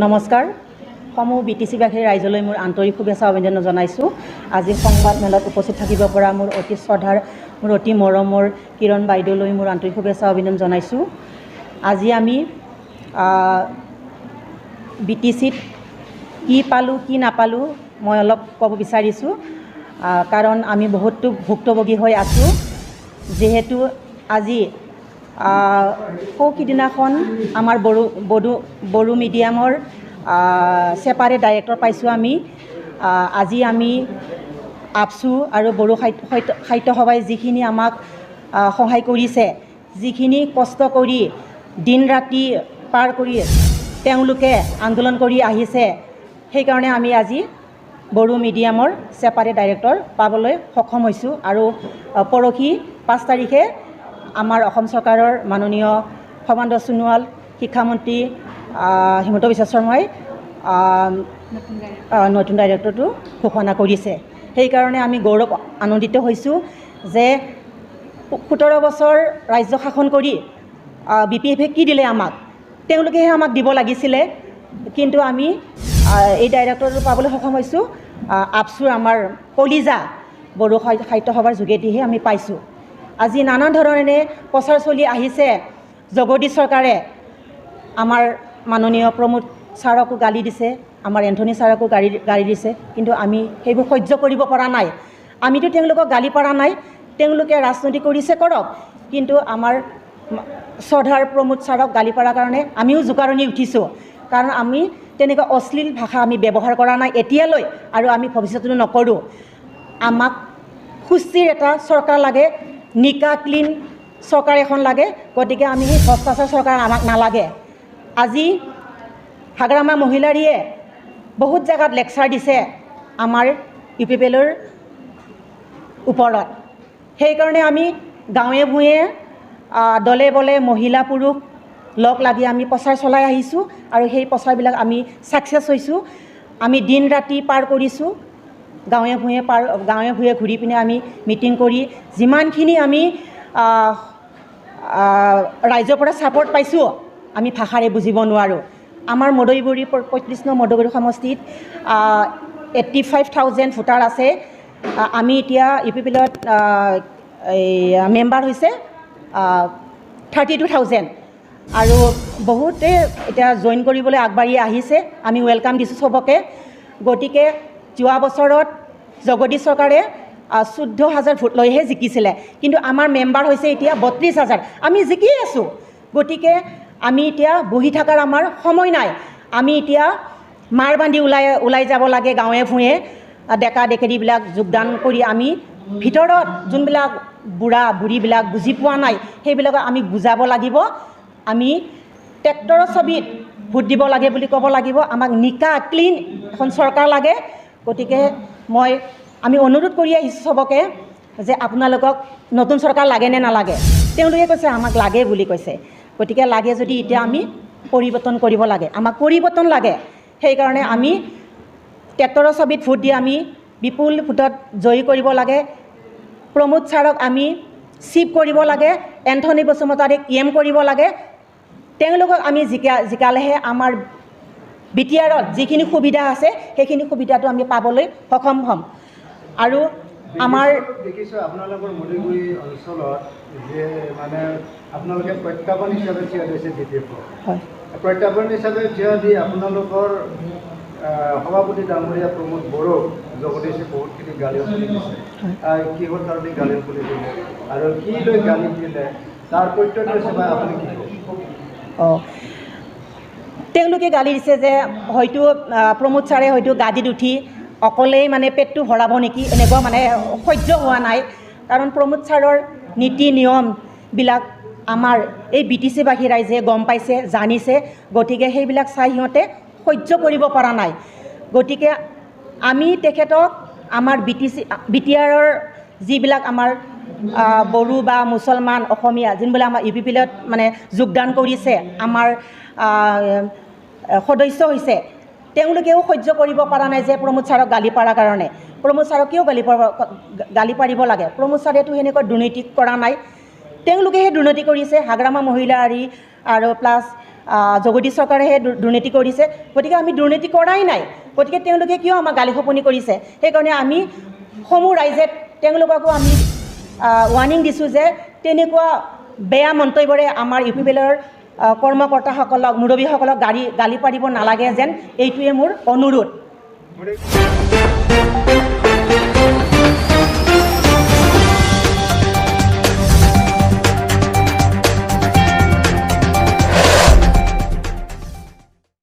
নমস্কাৰ সমূহ বিটিচিবাসী ৰাইজলৈ মোৰ আন্তৰিক শুভেচ্ছা অভিনন্দন জনাইছোঁ। আজি সংবাদ মেলত উপস্থিত থাকিব পৰা মোৰ অতি শ্ৰদ্ধাৰ মোৰ অতি মৰমৰ কিৰণ বাইদেউলৈ মোৰ আন্তৰিক শুভেচ্ছা অভিনন্দন জনাইছোঁ। আজি আমি বিটিচিত কি পালোঁ কি নাপালোঁ মই অলপ ক'ব বিচাৰিছোঁ, কাৰণ আমি বহুতো ভুক্তভোগী হৈ আছোঁ। যিহেতু আজি সৌসিদিনাখন আমাৰ বড়ো মিডিয়ামৰ ছেপাৰেট ডাইৰেক্টৰ পাইছোঁ আমি। আজি আমি আপচু আৰু বড়ো সাহিত্য সভাই যিখিনি আমাক সহায় কৰিছে, যিখিনি কষ্ট কৰি দিন ৰাতি পাৰ কৰি তেওঁলোকে আন্দোলন কৰি আহিছে, সেইকাৰণে আমি আজি বড়ো মিডিয়ামৰ ছেপাৰেট ডাইৰেক্টৰ পাবলৈ সক্ষম হৈছোঁ। আৰু পৰহি 5 তাৰিখে আমাৰ অসম চৰকাৰৰ মাননীয় সৰ্বানন্দ সোণোৱাল শিক্ষামন্ত্ৰী হিমন্ত বিশ্ব শৰ্মাই নতুন ডাইৰেক্টৰটো ঘোষণা কৰিছে। সেইকাৰণে আমি গৌৰৱ আনন্দিত হৈছোঁ যে 17 বছৰ ৰাজ্য শাসন কৰি BPF কি দিলে আমাক, তেওঁলোকেহে আমাক দিব লাগিছিলে, কিন্তু আমি এই ডাইৰেক্টৰটো পাবলৈ সক্ষম হৈছোঁ আপচুৰ আমাৰ কলিজা বড়ো সাহিত্য সভাৰ যোগেদিহে আমি পাইছোঁ। আজি নানা ধৰণে প্ৰচাৰ চলি আহিছে। জগদীশ চৰকাৰে আমাৰ মাননীয় প্ৰমোদ ছাৰকো গালি দিছে, আমাৰ এন্থনী ছাৰকো গালি দিছে, কিন্তু আমি সেইবোৰ সহ্য কৰিব পৰা নাই। আমিতো তেওঁলোকক গালি পৰা নাই, তেওঁলোকে ৰাজনীতি কৰিছে কৰক, কিন্তু আমাৰ শ্ৰদ্ধাৰ প্ৰমোদ ছাৰক গালি পৰাৰ কাৰণে আমিও জোকাৰণি উঠিছোঁ। কাৰণ আমি তেনেকুৱা অশ্লীল ভাষা আমি ব্যৱহাৰ কৰা নাই এতিয়ালৈ, আৰু আমি ভৱিষ্যতেও নকৰোঁ। আমাক সুস্থিৰ এটা চৰকাৰ লাগে, নিকা ক্লিন চৰকাৰ এখন লাগে। গতিকে আমি সেই ভ্ৰষ্টাচাৰ চৰকাৰ আমাক নালাগে। আজি হাগ্ৰামা মহিলাৰীয়ে বহুত জেগাত লেকচাৰ দিছে আমাৰ UPPLৰ ওপৰত। সেইকাৰণে আমি গাঁৱে ভূঞে দলে বলে মহিলা পুৰুষ লগ লাগি আমি প্ৰচাৰ চলাই আহিছোঁ, আৰু সেই প্ৰচাৰবিলাক আমি ছাকচেছ হৈছোঁ। আমি দিন ৰাতি পাৰ কৰিছোঁ, গাঁৱে ভূঞে ঘূৰি পিনে আমি মিটিং কৰি যিমানখিনি আমি ৰাইজৰ পৰা ছাপৰ্ট পাইছোঁ আমি ভাষাৰে বুজিব নোৱাৰোঁ। আমাৰ মদৈবৰী 35 নং মদৈবৰী সমষ্টিত 85,000 ভোটাৰ আছে। আমি এতিয়া UPPLত মেম্বাৰ হৈছে 32,000, আৰু বহুতে এতিয়া জইন কৰিবলৈ আগবাঢ়ি আহিছে। আমি ৱেলকাম দিছোঁ চবকে। গতিকে যোৱা বছৰত জগদীশ চৰকাৰে 14,000 ভোট লৈহে জিকিছিলে, কিন্তু আমাৰ মেম্বাৰ হৈছে এতিয়া 32,000। আমি জিকি আছোঁ। গতিকে আমি এতিয়া বহি থকাৰ আমাৰ সময় নাই। আমি এতিয়া মাৰ বান্ধি ওলাই যাব লাগে গাঁৱে ভূঞে, ডেকা ডেকেৰীবিলাক যোগদান কৰি আমি ভিতৰত যোনবিলাক বুঢ়া বুঢ়ীবিলাক বুজি পোৱা নাই সেইবিলাকক আমি বুজাব লাগিব। আমি ট্ৰেক্টৰৰ ছবিত ভোট দিব লাগে বুলি ক'ব লাগিব। আমাক নিকা ক্লিন এখন চৰকাৰ লাগে। গতিকে আমি অনুৰোধ কৰি আহিছোঁ চবকে যে আপোনালোকক নতুন চৰকাৰ লাগে নে নালাগে। তেওঁলোকে কৈছে আমাক লাগে বুলি কৈছে। গতিকে লাগে যদি এতিয়া আমি পৰিৱৰ্তন কৰিব লাগে, আমাক পৰিৱৰ্তন লাগে। সেইকাৰণে আমি ট্ৰেক্টৰৰ ছবিত ভোট দি আমি বিপুল ভোটত জয়ী কৰিব লাগে। প্ৰমোদ ছাৰক আমি চিফ কৰিব লাগে, এন্থনী বসুমতাৰীক EM কৰিব লাগে। তেওঁলোকক আমি জিকালেহে আমাৰ BTRত যিখিনি সুবিধা আছে সেইখিনি সুবিধাটো আমি পাবলৈ সক্ষম হ'ম। আৰু আমাৰ দেখিছোঁ আপোনালোকৰ মদৈবৰী অঞ্চলত যে মানে আপোনালোকে প্ৰত্যাহ্বান হিচাপে থিয় দিছে BPF। হয়, প্ৰত্যাহ্বান হিচাপে থিয় দি আপোনালোকৰ সভাপতি ডাঙৰীয়া প্ৰমোদ বড়োক জগদীশে বহুতখিনি গালি শুনি দিছে। কিহৰ কাৰণে গালি শুনি দিলে আৰু কি লৈ গালি দিলে তাৰ প্ৰত্যক্ষ হিচাপে আপুনি কি ক'ব? তেওঁলোকে গালি দিছে যে হয়তো প্ৰমোদ ছাৰে হয়তো গাদীত উঠি অকলেই মানে পেটটো ভৰাব নেকি, এনেকুৱা মানে সহ্য হোৱা নাই। কাৰণ প্ৰমোদ ছাৰৰ নীতি নিয়মবিলাক আমাৰ এই BTCবাসী ৰাইজে গম পাইছে, জানিছে। গতিকে সেইবিলাক চাই সিহঁতে সহ্য কৰিব পৰা নাই। গতিকে আমি তেখেতক আমাৰ BTRৰ যিবিলাক আমাৰ বড়ো বা মুছলমান অসমীয়া যোনবিলাক আমাৰ UPPLত মানে যোগদান কৰিছে, আমাৰ সদস্য হৈছে, তেওঁলোকেও সহ্য কৰিব পৰা নাই যে প্ৰমোদ ছাৰক গালি পাৰাৰ কাৰণে। প্ৰমোদ ছাৰক কিয় গালি পাৰিব লাগে? প্ৰমোদ ছাৰেতো সেনেকৈ দুৰ্নীতি কৰা নাই, তেওঁলোকেহে দুৰ্নীতি কৰিছে। হাগ্ৰামা মহিলাৰী আৰু প্লাছ জগদীশ চৰকাৰেহে দুৰ্নীতি কৰিছে গতিকে আমি দুৰ্নীতি কৰাই নাই গতিকে তেওঁলোকে কিয় আমাক গালি শপনি কৰিছে সেইকাৰণে আমি সমূহ ৰাইজে তেওঁলোককো আমি ৱাৰ্ণিং দিছোঁ যে তেনেকুৱা বেয়া মন্তব্যৰে আমাৰ UPPLৰ কৰ্মকৰ্তাসকলক মুৰব্বীসকলক গালি পাৰিব নালাগে যেন এইটোৱে মোৰ অনুৰোধ